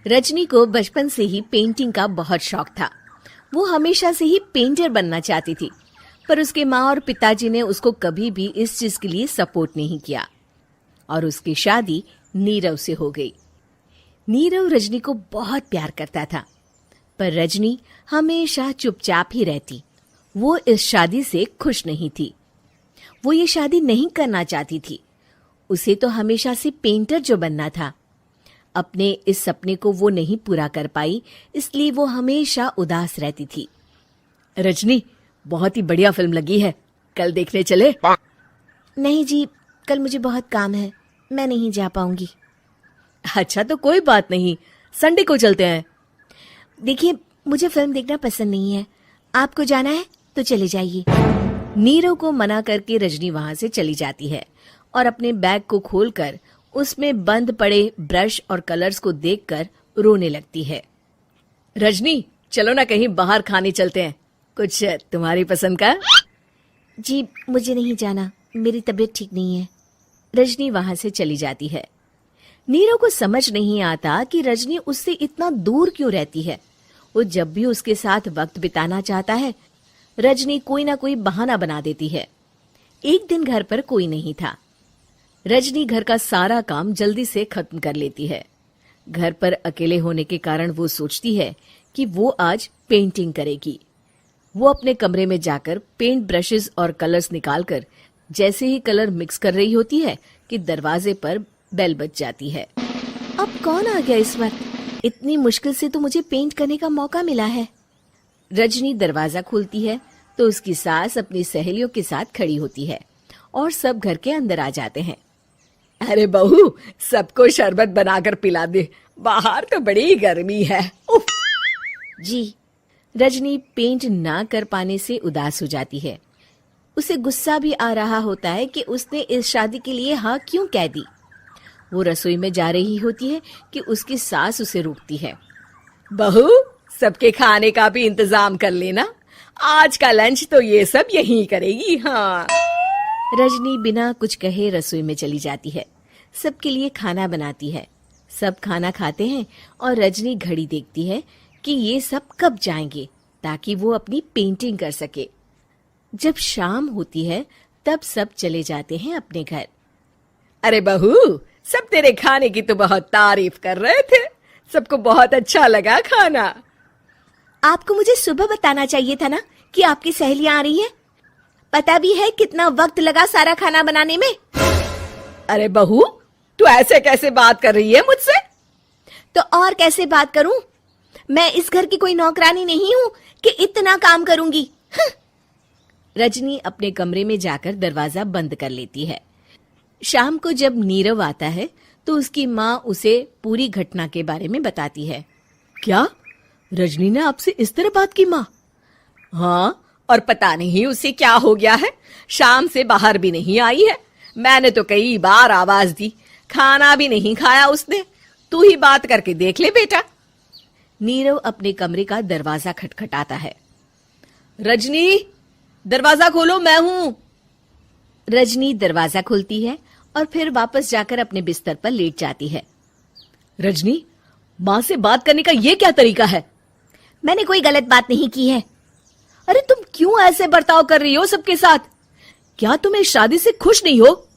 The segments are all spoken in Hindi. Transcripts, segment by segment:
रजनी को बचपन से ही पेंटिंग का बहुत शौक था। वो हमेशा से ही पेंटर बनना चाहती थी, पर उसके माँ और पिताजी ने उसको कभी भी इस चीज के लिए सपोर्ट नहीं किया और उसकी शादी नीरव से हो गई। नीरव रजनी को बहुत प्यार करता था, पर रजनी हमेशा चुपचाप ही रहती। वो इस शादी से खुश नहीं थी। वो ये शादी नहीं करना चाहती थी। उसे तो हमेशा से पेंटर जो बनना था। अपने इस सपने को वो नहीं पूरा कर पाई, इसलिए वो हमेशा उदास रहती थी। रजनी, बहुत ही बढ़िया फिल्म लगी है, कल देखने चले? नहीं जी, कल मुझे बहुत काम है, मैं नहीं जा पाऊंगी। अच्छा तो कोई बात नहीं, संडे को चलते हैं। देखिए, मुझे फिल्म देखना पसंद नहीं है। आपको जाना है तो चले जाइए। नीरव को मना करके रजनी वहां से चली जाती है और अपने बैग को खोलकर उसमें बंद पड़े ब्रश और कलर्स को देखकर रोने लगती है। रजनी, चलो ना कहीं बाहर खाने चलते हैं, कुछ तुम्हारी पसंद का। जी, मुझे नहीं जाना, मेरी तबीयत ठीक नहीं है। रजनी वहां से चली जाती है। नीरव को समझ नहीं आता कि रजनी उससे इतना दूर क्यों रहती है। वो जब भी उसके साथ वक्त बिताना चाहता है, रजनी कोई ना कोई बहाना बना देती है। एक दिन घर पर कोई नहीं था। रजनी घर का सारा काम जल्दी से खत्म कर लेती है। घर पर अकेले होने के कारण वो सोचती है कि वो आज पेंटिंग करेगी। वो अपने कमरे में जाकर पेंट ब्रशेस और कलर्स निकालकर जैसे ही कलर मिक्स कर रही होती है कि दरवाजे पर बेल बज जाती है। अब कौन आ गया इस वक्त? इतनी मुश्किल से तो मुझे पेंट करने का मौका मिला है। रजनी दरवाजा खोलती है तो उसकी सास अपनी सहेलियों के साथ खड़ी होती है और सब घर के अंदर आ जाते हैं। अरे बहू, सबको शरबत बनाकर पिला दे, बाहर तो बड़ी गर्मी है। उफ। जी। रजनी पेंट ना कर पाने से उदास हो जाती है। उसे गुस्सा भी आ रहा होता है कि उसने इस शादी के लिए हाँ क्यों कह दी। वो रसोई में जा रही होती है कि उसकी सास उसे रोकती है। बहू, सबके खाने का भी इंतजाम कर लेना, आज का लंच तो ये सब यहीं करेगी। हाँ। रजनी बिना कुछ कहे रसोई में चली जाती है। सबके लिए खाना बनाती है। सब खाना खाते हैं और रजनी घड़ी देखती है कि ये सब कब जाएंगे ताकि वो अपनी पेंटिंग कर सके। जब शाम होती है तब सब चले जाते हैं अपने घर। अरे बहू, सब तेरे खाने की तो बहुत तारीफ कर रहे थे, सबको बहुत अच्छा लगा खाना। आपको मुझे सुबह बताना चाहिए था ना कि आपकी सहेलियां आ रही हैं। पता भी है कितना वक्त लगा सारा खाना बनाने में। अरे बहू, तू ऐसे कैसे बात कर रही है मुझसे? तो और कैसे बात करूं? मैं इस घर की कोई नौकरानी नहीं हूं कि इतना काम करूंगी। रजनी अपने कमरे में जाकर दरवाजा बंद कर लेती है। शाम को जब नीरव आता है तो उसकी माँ उसे पूरी घटना के बारे में बताती है। क्या रजनी ने आपसे इस तरह बात की माँ? हाँ, और पता नहीं उसे क्या हो गया है, शाम से बाहर भी नहीं आई है। मैंने तो कई बार आवाज दी, खाना भी नहीं खाया उसने। तू ही बात करके देख ले बेटा। नीरव अपने कमरे का दरवाजा खटखटाता है। रजनी, दरवाजा खोलो, मैं हूं। रजनी दरवाजा खोलती है और फिर वापस जाकर अपने बिस्तर पर लेट जाती है। रजनी, माँ से बात करने का ये क्या तरीका है? मैंने कोई गलत बात नहीं की है। अरे तुम क्यों ऐसे बर्ताव कर रही हो सबके साथ? क्या तुम इस शादी से खुश नहीं हो?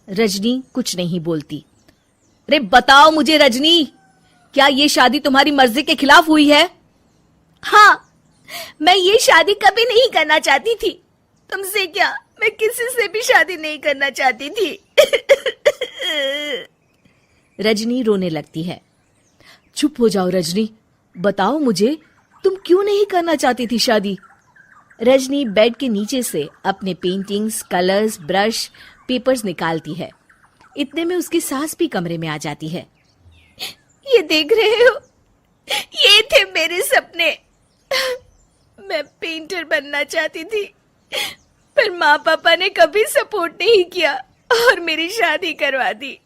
रजनी कुछ नहीं बोलती। अरे बताओ मुझे रजनी, क्या ये शादी तुम्हारी मर्जी के खिलाफ हुई है? हाँ, मैं ये शादी कभी नहीं करना चाहती थी। तुमसे क्या, मैं किसी से भी शादी नहीं करना चाहती थी। रजनी रोने लगती है। चुप हो जाओ रजनी, बताओ मुझे, तुम क्यों नहीं करना चाहती थी शादी? रजनी बेड के नीचे से अपने पेंटिंग्स, कलर्स, ब्रश, पेपर्स निकालती है। इतने में उसकी सास भी कमरे में आ जाती है। ये देख रहे हो, ये थे मेरे सपने। मैं पेंटर बनना चाहती थी, पर माँ पापा ने कभी सपोर्ट नहीं किया और मेरी शादी करवा दी।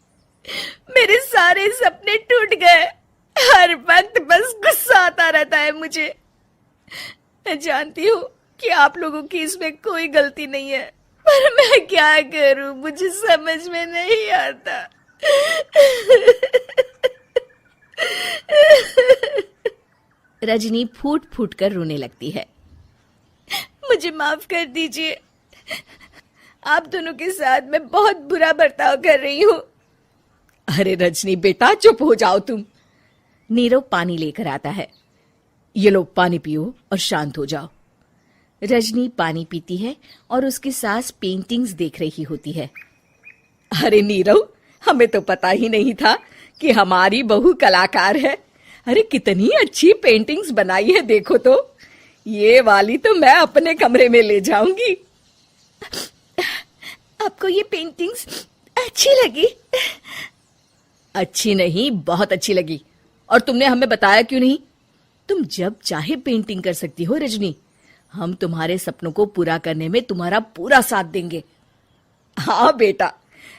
मेरे सारे सपने टूट गए। हर वक्त बस गुस्सा आता रहता है मुझे। मैं जानती हूँ कि आप लोगों की इसमें कोई गलती नहीं है, पर मैं क्या करूँ, मुझे समझ में नहीं आता। रजनी फूट फूट कर रोने लगती है। मुझे माफ कर दीजिए, आप दोनों के साथ मैं बहुत बुरा बर्ताव कर रही हूँ। अरे रजनी बेटा, चुप हो जाओ तुम। नीरव पानी लेकर आता है। ये लो पानी पियो और शांत हो जाओ। रजनी पानी पीती है और उसकी सास पेंटिंग्स देख रही होती है। अरे नीरव, हमें तो पता ही नहीं था कि हमारी बहू कलाकार है। अरे कितनी अच्छी पेंटिंग्स बनाई है, देखो तो। ये वाली तो मैं अपने कमरे में ले जाऊंगी। आपको ये पेंटिंग्स अच्छी लगी? अच्छी नहीं, बहुत अच्छी लगी। और तुमने हमें बताया क्यों नहीं? तुम जब चाहे पेंटिंग कर सकती हो रजनी। हम तुम्हारे सपनों को पूरा करने में तुम्हारा पूरा साथ देंगे। हाँ बेटा,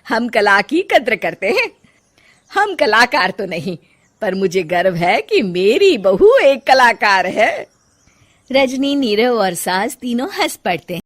हम कला की कद्र करते हैं। हम कलाकार तो नहीं, पर मुझे गर्व है कि मेरी बहू एक कलाकार है। रजनी, नीरव और सास तीनों हंस पड़ते हैं।